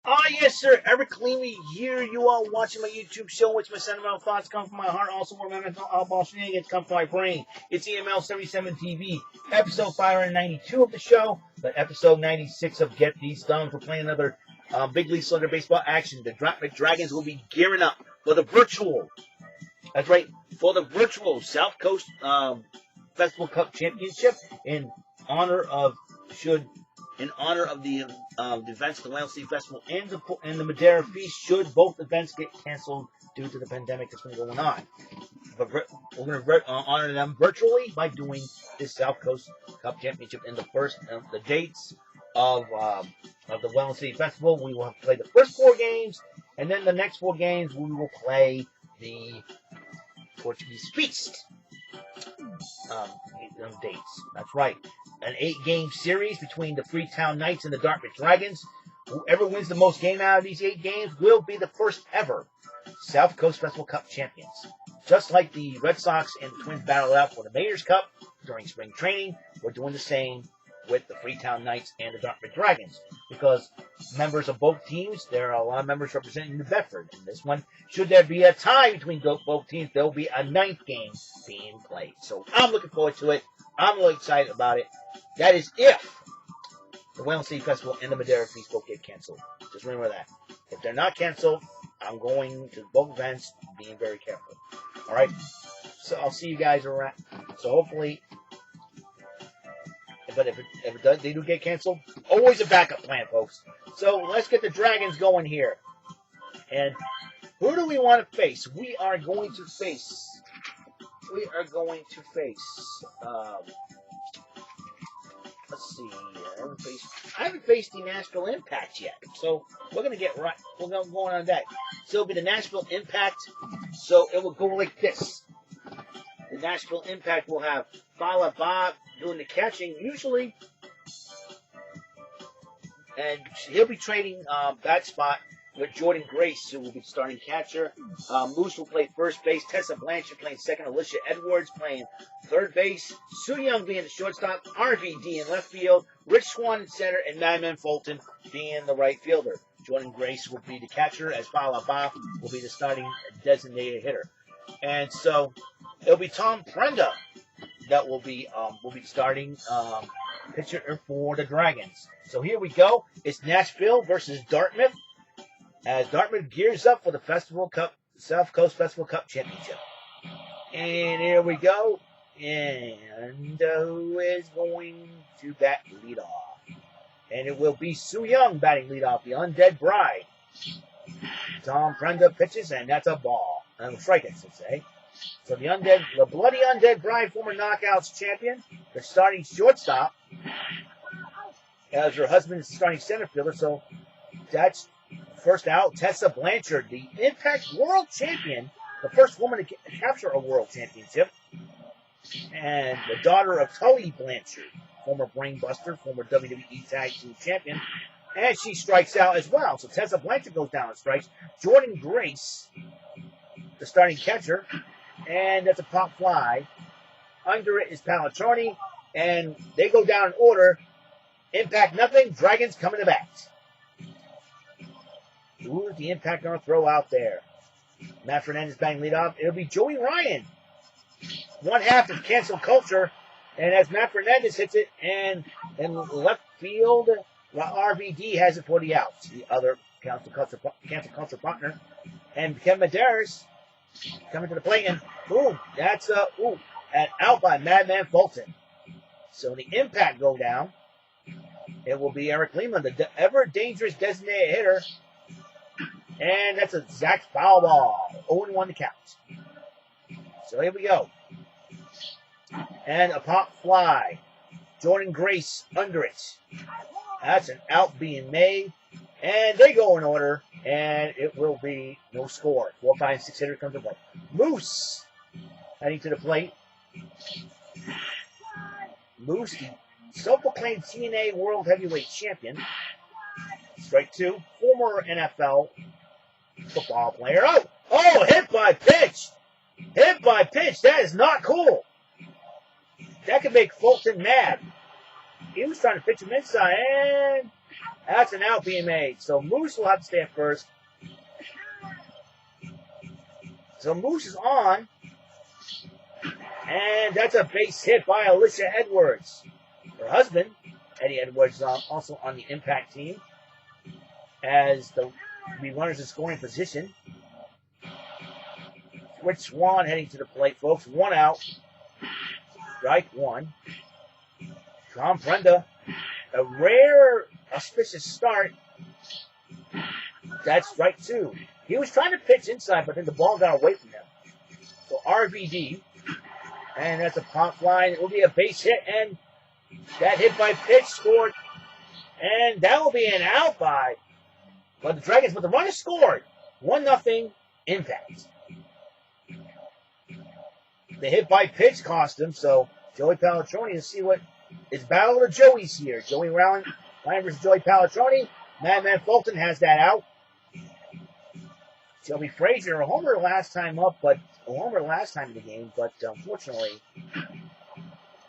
Ah, yes, sir. Eric Leamy here. You are watching my YouTube show, which my sentimental thoughts come from my heart. Also, where my mental outball shenanigans come from my brain. It's EML77 TV, episode 592 of the show, but episode 96 of Get These Thumbs. We're playing another Big League Slugger baseball action. The Dartmouth Dragons will be gearing up for the virtual. That's right, for the virtual South Coast Festival Cup Championship in honor of the events of the WEML-TV Festival and the Madeira Feast, should both events get canceled due to the pandemic that's been going on. But we're going to honor them virtually by doing this South Coast Cup Championship in the first the dates of the WEML-TV Festival. We will play the first 4 games, and then the next 4 games we will play the Portuguese Feast dates. That's right. An 8-game series between the Freetown Knights and the Dartmouth Dragons. Whoever wins the most game out of these 8 games will be the first ever South Coast Festival Cup champions. Just like the Red Sox and the Twins battled out for the Mayor's Cup during spring training, we're doing the same with the Freetown Knights and the Dartmouth Dragons, because members of both teams, there are a lot of members representing New Bedford. In this one, should there be a tie between both teams, there will be a 9th game being played. So I'm looking forward to it. I'm really excited about it. That is if the WEML-TV Festival and the Madeira Feast both get canceled. Just remember that. If they're not canceled, I'm going to both events, being very careful. All right? So I'll see you guys around. So hopefully, but if it does, they do get canceled, always a backup plan, folks. So let's get the Dragons going here. And who do we want to face? We are going to face. Let's see. I haven't faced the Nashville Impact yet, so we're gonna get right. We're going on that. So it'll be the Nashville Impact. So it will go like this. The Nashville Impact will have Fala Bob doing the catching usually, and he'll be trading that spot with Jordan Grace, who will be starting catcher. Moose will play first base. Tessa Blanchard playing second. Alicia Edwards playing third base. Sue Young being the shortstop. RVD in left field. Rich Swan in center, and Madman Fulton being the right fielder. Jordan Grace will be the catcher, as Fala Bob will be the starting designated hitter. And so it'll be Tom Prenda that will be starting pitcher for the Dragons. So here we go. It's Nashville versus Dartmouth, as Dartmouth gears up for the South Coast Festival Cup Championship. And here we go. And who is going to bat leadoff? And it will be Sue Young batting leadoff, the Undead Bride. Tom Prenda pitches, and that's a ball. A strike, I should say. So the bloody Undead Bride, former Knockouts champion, the starting shortstop, as her husband is the starting center fielder. So that's first out. Tessa Blanchard, the Impact World Champion, the first woman to capture a World Championship, and the daughter of Tully Blanchard, former Brainbuster, former WWE Tag Team Champion, and she strikes out as well. So Tessa Blanchard goes down and strikes. Jordan Grace, the starting catcher, and that's a pop fly. Under it is Palatroni, and they go down in order. Impact nothing, Dragons coming to bat. Who's the Impact going to throw out there? Matt Fernandez batting leadoff. It'll be Joey Ryan. One half of Cancel Culture, and as Matt Fernandez hits it, and in left field, while RVD has it for the outs. The other Cancel Culture partner, and Kevin Medeiros coming to the plate, and that's an out by Madman Fulton. So the Impact go down. It will be Eric Lehman, the ever dangerous designated hitter, and that's a Zach foul ball. 0-1 to count. So here we go. And a pop fly. Jordan Grace under it. That's an out being made. And they go in order, and it will be no score. 4, 5, 6 hitter comes to play. Moose heading to the plate. Moose, the self-proclaimed TNA World Heavyweight Champion. Strike 2. Former NFL football player. Oh, hit by pitch. Hit by pitch. That is not cool. That could make Fulton mad. He was trying to pitch him inside, and That's an out being made. So Moose will have to stay at first. So Moose is on. And that's a base hit by Alicia Edwards. Her husband, Eddie Edwards, is also on the Impact team. As the runners in scoring position. Rich Swan heading to the plate, folks. 1 out. Strike 1. Tom Prenda. A rare, auspicious start. That's strike 2. He was trying to pitch inside, but then the ball got away from him. So RBD. And that's a pop fly. It will be a base hit. And that hit by pitch scored. And that will be an out by the Dragons. But the runner scored. 1-0 Impact. The hit by pitch cost him. So Joey Palatroni, to see what it's battle of the Joeys here. Joey Ryan versus Joey Palatroni. Madman Fulton has that out. Shelby Frazier, a homer last time in the game, but unfortunately,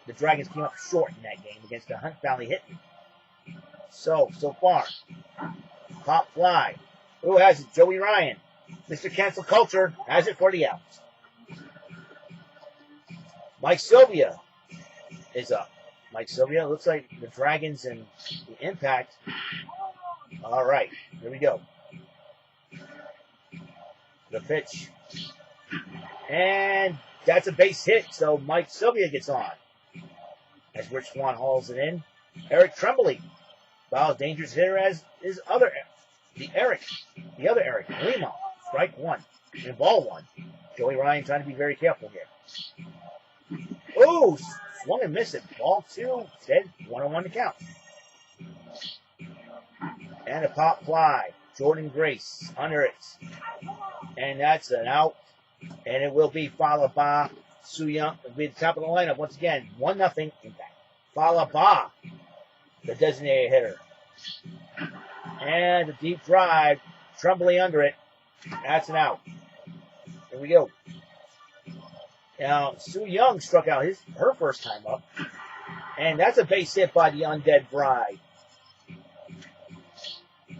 the Dragons came up short in that game against the Hunt Valley Hitmen. So far, pop fly. Who has it? Joey Ryan. Mr. Cancel Culture has it for the out. Mike Sylvia is up. Mike Sylvia, looks like the Dragons and the Impact. All right, here we go. The pitch. And that's a base hit, so Mike Sylvia gets on. As Rich Swan hauls it in. Eric Tremblay. Fouls dangerous hitter as his other the other Eric Lima. Strike 1. And ball 1. Joey Ryan trying to be very careful here. Oh, swung and missed it. Ball 2. Instead, 1-1 to count. And a pop fly. Jordan Grace under it. And that's an out. And it will be followed by Su Young. It'll be the top of the lineup once again. 1-0 Impact. Followed by the designated hitter. And a deep drive. Tremblay under it. That's an out. Here we go. Now, Su Young struck out her first time up. And that's a base hit by the Undead Bride.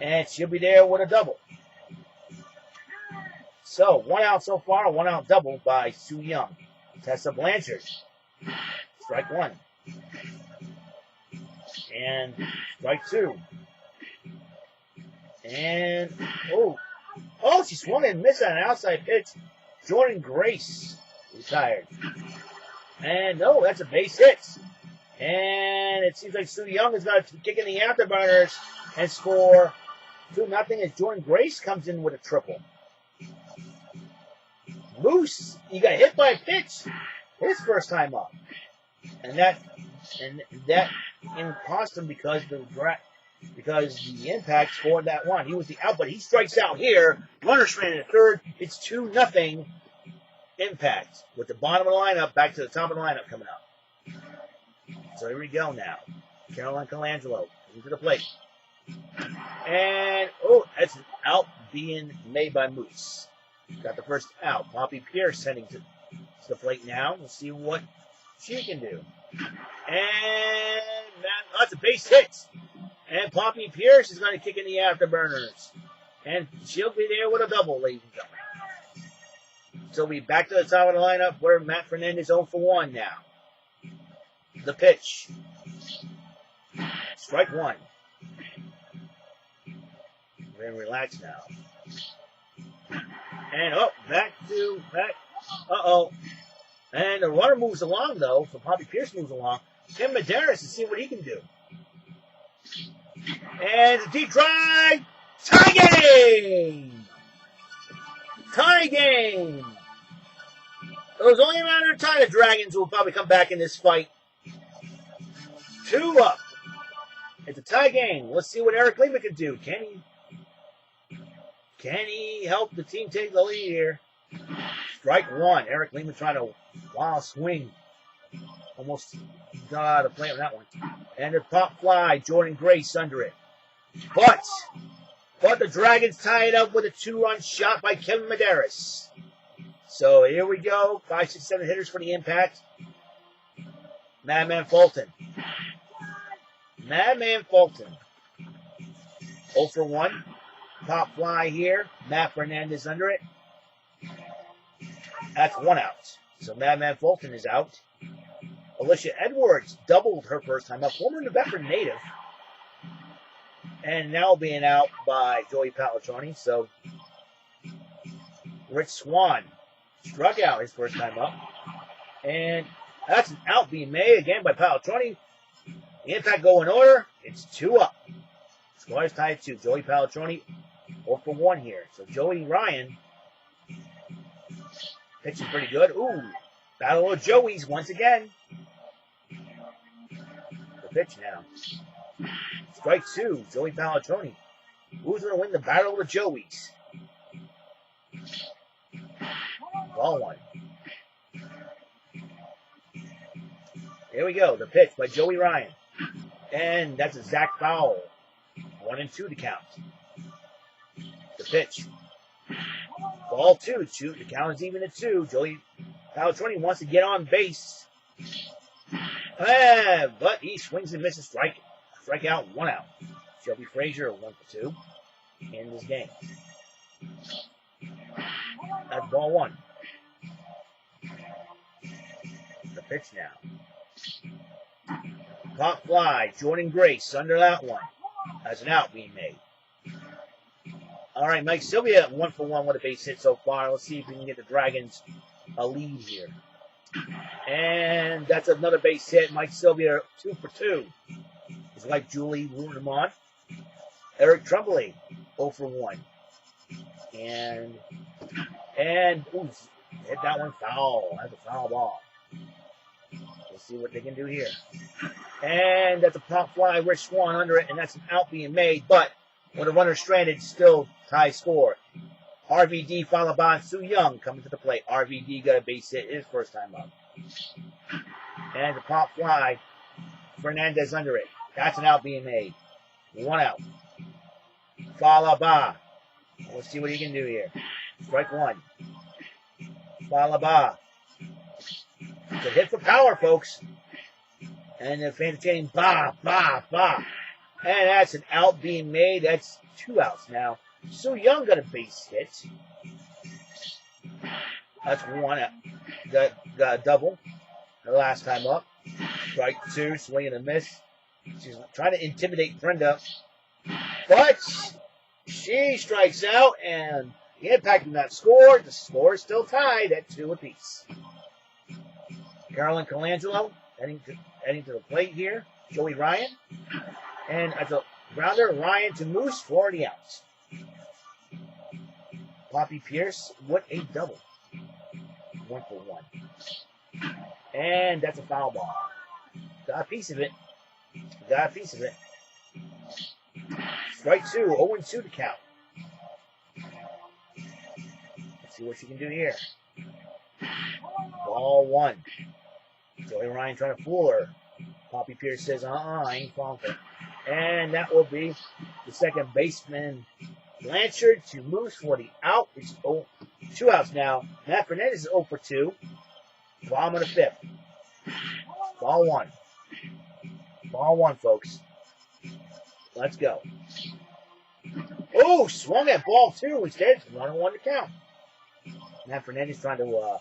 And she'll be there with a double. So, 1 out so far, 1 out double by Su Young. Tessa Blanchard. Strike 1. And strike 2. And, she swung and missed on an outside pitch. Jordan Grace retired. And, that's a base hit. And it seems like Su Young is going to kick in the afterburners and score 2-0 as Jordan Grace comes in with a triple. Moose, he got hit by a pitch his first time up. And that cost him because the Impact scored that one. He was the out, but he strikes out here. Runner stranded at third. It's 2-0 Impact. With the bottom of the lineup back to the top of the lineup coming up. So here we go now. Caroline Colangelo into the plate. And, that's an out being made by Moose. Got the first out. Poppy Pierce heading to the plate now. We'll see what she can do. And that's a base hit. And Poppy Pierce is going to kick in the afterburners. And she'll be there with a double, ladies and gentlemen. So we'll be back to the top of the lineup where Matt Fernandez 0 for 1 now. The pitch. Strike 1. We're going to relax now. And back. And the runner moves along, though. So Poppy Pierce moves along. Tim Medeiros to see what he can do. And the deep drive. Tie game! Tie game! It was only a matter of time the Dragons will probably come back in this fight. 2 up. It's a tie game. Let's see what Eric Lehman can do. Can he help the team take the lead here? Strike 1. Eric Lehman trying to wild swing. Almost got out of play on that one. And the pop fly. Jordan Grace under it. But the Dragons tie it up with a 2-run shot by Kevin Medeiros. So here we go. 5, 6, 7 hitters for the Impact. Madman Fulton. 0 for 1. Pop fly here. Matt Fernandez under it. That's 1 out. So Madman Fulton is out. Alicia Edwards doubled her first time up. Former New Bedford native. And now being out by Joey Palatroni. So Rich Swan struck out his first time up. And that's an out being made again by Palatroni. The Impact go in order. It's 2 up. Squires tied at 2. Joey Palatroni 0 for 1 here. So Joey Ryan pitching pretty good. Ooh, battle of Joey's once again. The pitch now. Strike 2, Joey Palatroni. Who's going to win the battle of Joey's? Ball 1. Here we go. The pitch by Joey Ryan. And that's a Zach foul. 1 and 2 to count. The pitch. Ball 2. The count is even at 2. Joey Palatroni wants to get on base. But he swings and misses. Strike out. 1 out. Shelby Frazier 1 for 2 in this game. That's ball 1. The pitch now. Pop fly. Jordan Grace under that one. That's an out being made. All right, Mike Sylvia 1 for 1 with a base hit so far. Let's see if we can get the Dragons a lead here. And that's another base hit. Mike Sylvia 2 for 2. His wife Julie rooting him on. Eric Tremblay 0 for 1. And ooh, hit that one foul. That's a foul ball. Let's see what they can do here. And that's a pop fly. Rich Swan under it, and that's an out being made. But when the runner stranded, still tie score. RVD followed by Soo Young coming to the plate. RVD got a base hit his first time up. And the pop fly. Fernandez under it. That's an out being made. 1 out. Falaba. Let's see what he can do here. Strike 1. Falaba. It's a hit for power, folks. And the fans are chanting, ba, ba, ba. And that's an out being made. That's 2 outs now. Soo Young got a base hit. That's 1 out. Got a double the last time up. Strike 2, swing and a miss. She's trying to intimidate Brenda. But she strikes out, and the Impact did not score. The score is still tied at 2 apiece. Carolyn Colangelo heading to the plate here. Joey Ryan. And at the grounder, Ryan to Moose for the outs. Poppy Pierce, what a double. 1 for 1. And that's a foul ball. Got a piece of it. Strike 2, 0 and 2 to count. Let's see what she can do here. Ball 1. Joey Ryan trying to fool her. Poppy Pierce says, I ain't falling for it. And that will be the second baseman, Blanchard to Moose for the out. It's 2 outs now. Matt Fernandez is 0 for 2. Bottom of the 5th. Ball 1. Ball 1, folks. Let's go. Oh, swung at ball 2. Instead, it's 1 and 1 to count. Matt Fernandez trying to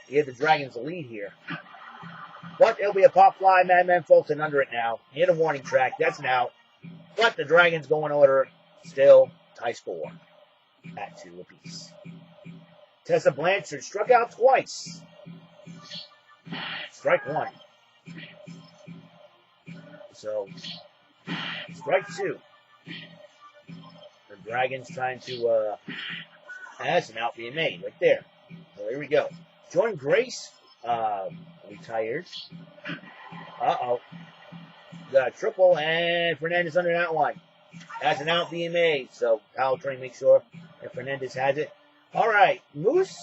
give the Dragons a lead here. But it'll be a pop fly. Madman Fulton under it now. Hit a warning track. That's an out. But the Dragons go in order. Still tie score at 2 apiece. Tessa Blanchard struck out twice. Strike 1. So, strike 2. The Dragons trying to, that's an out being made right there. So here we go. Jordan Grace, retired. Uh-oh. Got a triple, and Fernandez under that one. That's an out being made. So, Palatroni makes sure that Fernandez has it. All right. Moose,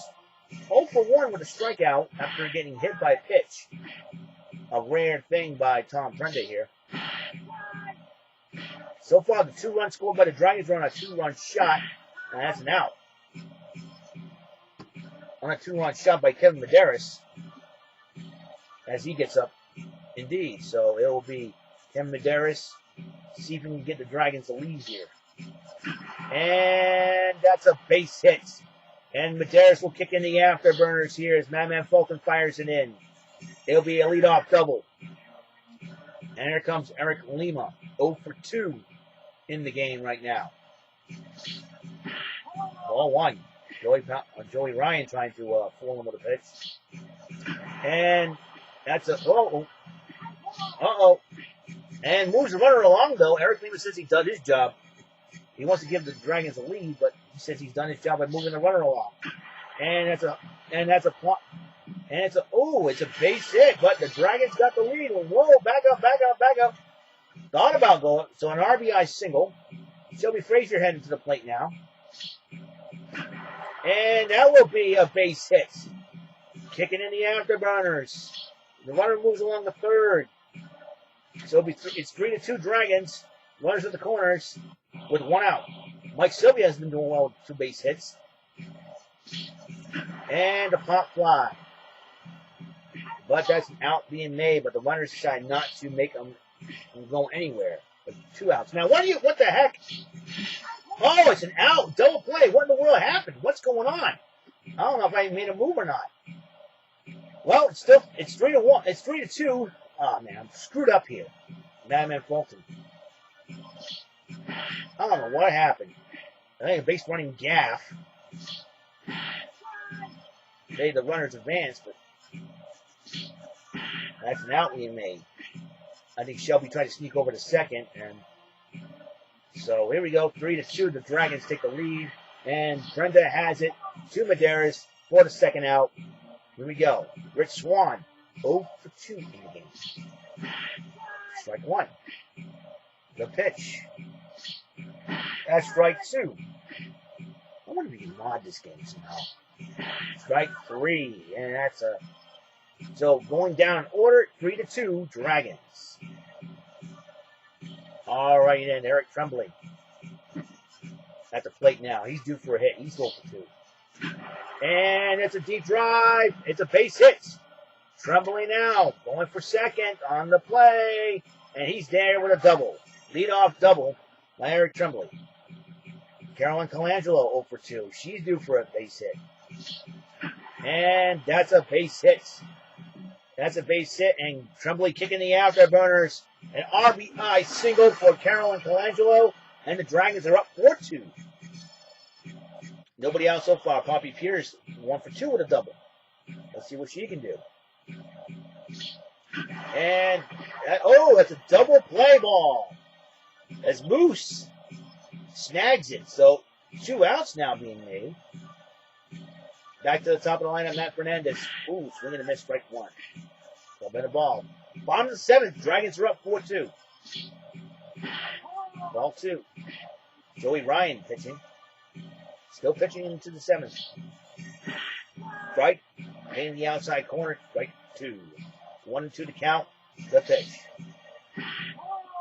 0 for 1 with a strikeout after getting hit by a pitch. A rare thing by Tom Prenda here. So far, the 2-run scored by the Dragons are on a 2-run shot, and that's an out. On a 2-run shot by Kevin Medeiros, as he gets up. Indeed, so it will be Kevin Medeiros. See if we can get the Dragons the lead here. And that's a base hit. And Medeiros will kick in the afterburners here as Madman Fulton fires it in. It'll be a leadoff double. And here comes Eric Lima, 0 for 2 in the game right now. Ball one. Joey Ryan trying to fool him with a pitch. And that's a, and moves the runner along, though. Eric Lima says he done his job. He wants to give the Dragons a lead, but he says he's done his job by moving the runner along. And it's a base hit, but the Dragons got the lead. Whoa, back up. Thought about going. So an RBI single. Shelby Frazier heading to the plate now. And that will be a base hit. Kicking in the afterburners. The runner moves along the third. So it's 3-2 Dragons. Runners at the corners with one out. Mike Sylvia has been doing well with 2 base hits. And a pop fly. But that's an out being made, but the runners decide not to make them go anywhere. But 2 outs. Now, what the heck? Oh, it's an out. Double play. What in the world happened? What's going on? I don't know if I made a move or not. Well, it's 3-1. It's 3-2. Oh, man, I'm screwed up here. Madman Fulton. I don't know what happened. I think a base running gaff. The runners advanced, but that's an out being made. I think Shelby tried to sneak over to second, and so here we go, 3-2. The Dragons take the lead, and Brenda has it to Medeiros for the second out. Here we go. Rich Swan, 0 for 2 in the game. Strike 1. The pitch. That's strike 2. I wonder if we can mod this game somehow. Strike 3, and that's a... So going down in order, 3-2, Dragons. All right, then, Eric Tremblay at the plate now. He's due for a hit. He's 0 for 2. And it's a deep drive. It's a base hit. Tremblay now going for second on the play. And he's there with a double. Leadoff double by Eric Tremblay. Carolyn Colangelo 0 for 2. She's due for a base hit. And that's a base hit. That's a base hit. And Tremblay kicking the afterburners. An RBI single for Carolyn Colangelo. And the Dragons are up 4-2. Nobody out so far. Poppy Pierce 1 for 2 with a double. Let's see what she can do. And, that's a double play ball. As Moose snags it. So 2 outs now being made. Back to the top of the lineup, Matt Fernandez. Ooh, swing and a miss, strike 1. So better ball. Bottom of the 7th, Dragons are up 4-2. Ball 2. Joey Ryan pitching. Still pitching into the 7th. Strike. In the outside corner, strike 2. 1-2 to count. The pitch.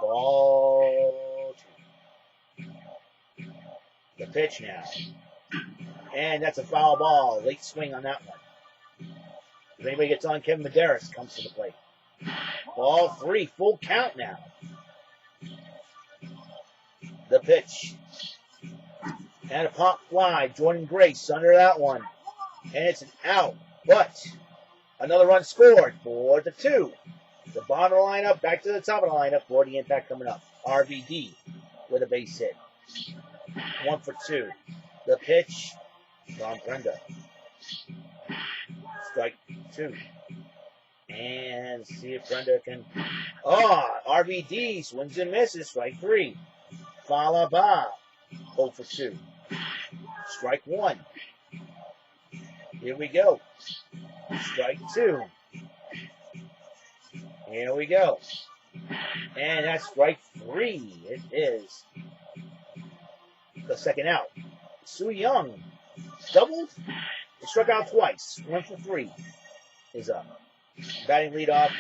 Ball 2. The pitch now. And that's a foul ball. Late swing on that one. If anybody gets on, Kevin Medeiros comes to the plate. Ball 3. Full count now. The pitch. And a pop fly. Jordan Grace under that one. And it's an out. But another run scored. 4-2. The bottom of the lineup. Back to the top of the lineup for the Impact coming up. RVD with a base hit. 1 for 2. The pitch from Brenda. Strike 2. And see if Brenda can... RVD swings and misses. Strike 3. Followed by 0 for 2. Strike 1. Here we go. Strike 2. Here we go. And that's strike 3. It is the second out. Sue Young doubled. He struck out twice. 1 for 3 is up. Batting leadoff.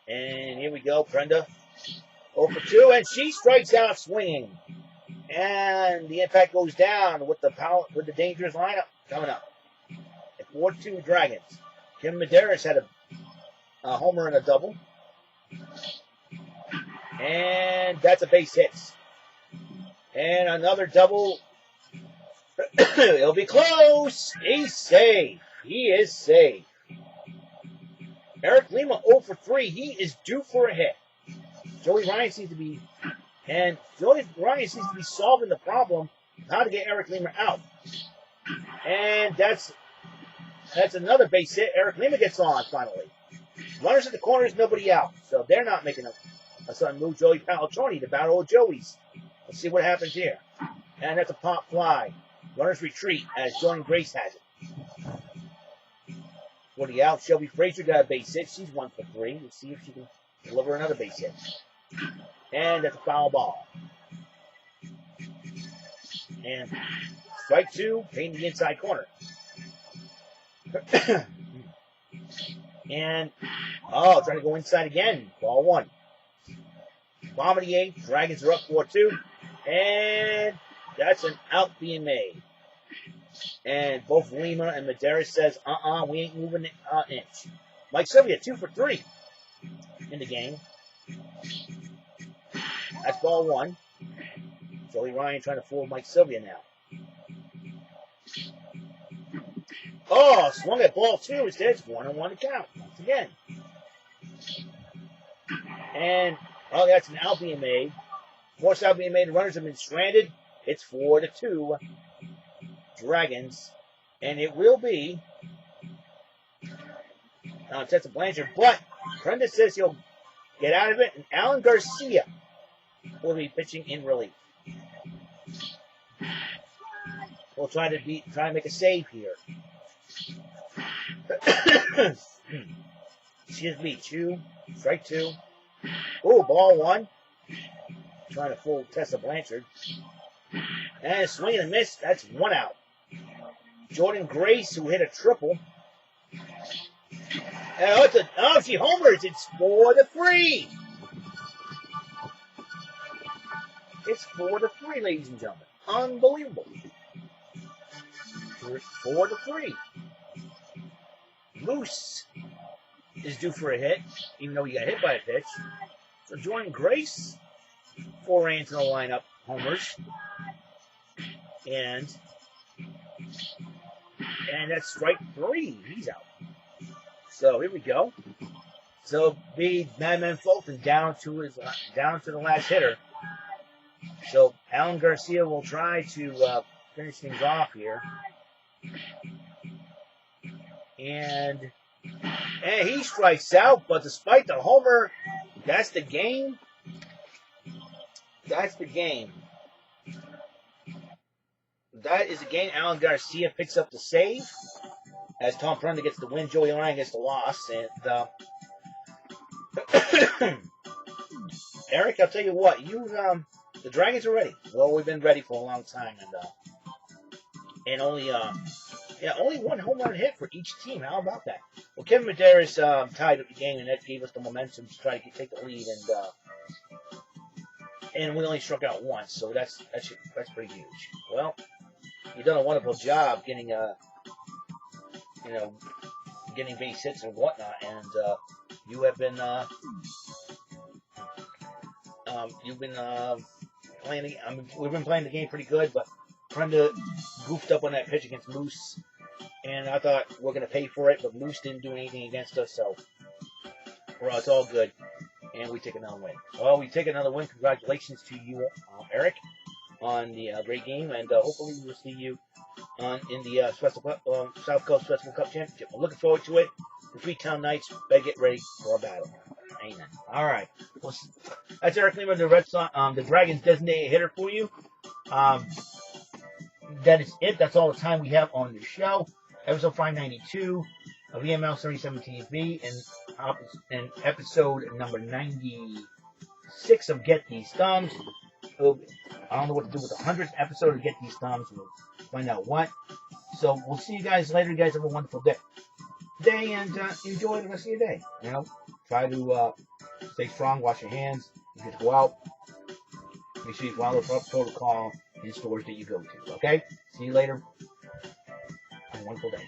And here we go. Brenda 0 for 2. And she strikes out swinging. And the Impact goes down with the dangerous lineup coming up. At 4-2 Dragons. Kim Medeiros had a homer and a double. And that's a base hit. And another double. It'll be close. He's safe. He is safe. Eric Lima 0 for 3. He is due for a hit. Joey Ryan seems to be solving the problem of how to get Eric Lima out. And that's another base hit. Eric Lima gets on finally. Runners at the corners, nobody out. So they're not making a sudden move. Joey Paltroni to battle with Joey's. Let's see what happens here. And that's a pop fly. Runners retreat as Jordan Grace has it. 40 out. Shelby Frazier got a base hit. She's 1 for 3. Let's see if she can deliver another base hit. And that's a foul ball. And strike 2, painting the inside corner. And, trying to go inside again. Ball 1. Bottom of the 8th. Dragons are up 4-2. And that's an out being made. And both Lima and Medeiros says, we ain't moving an inch. Mike Sylvia, 2 for 3 in the game. That's ball 1. Joey Ryan trying to fool Mike Sylvia now. Swung at ball 2 instead. It's 1-1 to count once again. And, that's an out being made. Force out being made. The runners have been stranded. It's 4-2 Dragons. And it will be Tessa Blanchard. But Brenda says he'll get out of it. And Alan Garcia will be pitching in relief. We'll try to make a save here. Excuse me, strike 2. Ball 1. Trying to fool Tessa Blanchard. And swing and a miss. That's 1 out. Jordan Grace, who hit a triple. She homers. It's 4-3. It's 4-3, ladies and gentlemen. Unbelievable. 4-3. Moose is due for a hit, even though he got hit by a pitch. So Jordan Grace, 4 into the lineup, homers. And that's strike 3. He's out. So here we go. So the Madman Fulton down to the last hitter. So Alan Garcia will try to finish things off here. And he strikes out, but despite the homer, that's the game. That's the game. That is the game. Alan Garcia picks up the save as Tom Prunda gets the win. Joey Ryan gets the loss. And Eric, I'll tell you what, the Dragons are ready. Well, we've been ready for a long time, and only 1 home run hit for each team. How about that? Well, Kevin Medeiros tied up the game, and that gave us the momentum to try to take the lead, and we only struck out once, so that's pretty huge. Well, you've done a wonderful job getting base hits and whatnot, and you have been playing. We've been playing the game pretty good, but Prunda goofed up on that pitch against Moose, and I thought we're going to pay for it, but Moose didn't do anything against us, so it's all good, and we take another win. Well, we take another win. Congratulations to you, Eric, on the great game, and hopefully we'll see you in the SouthCoast Festival Cup Championship. I'm looking forward to it. The Freetown Knights better get ready for a battle. Amen. All right. Well, that's Eric Lima, the Dragons designated hitter for you. That is it. That's all the time we have on the show. Episode 592 of EML77 TV and episode number 96 of Get These Thumbs. I don't know what to do with the 100th episode of Get These Thumbs. We'll find out what. So we'll see you guys later. You guys have a wonderful day and enjoy the rest of your day. Try to stay strong, wash your hands. You get to go out. Make sure you follow the protocol in stores that you go to. Okay? See you later. Have a wonderful day.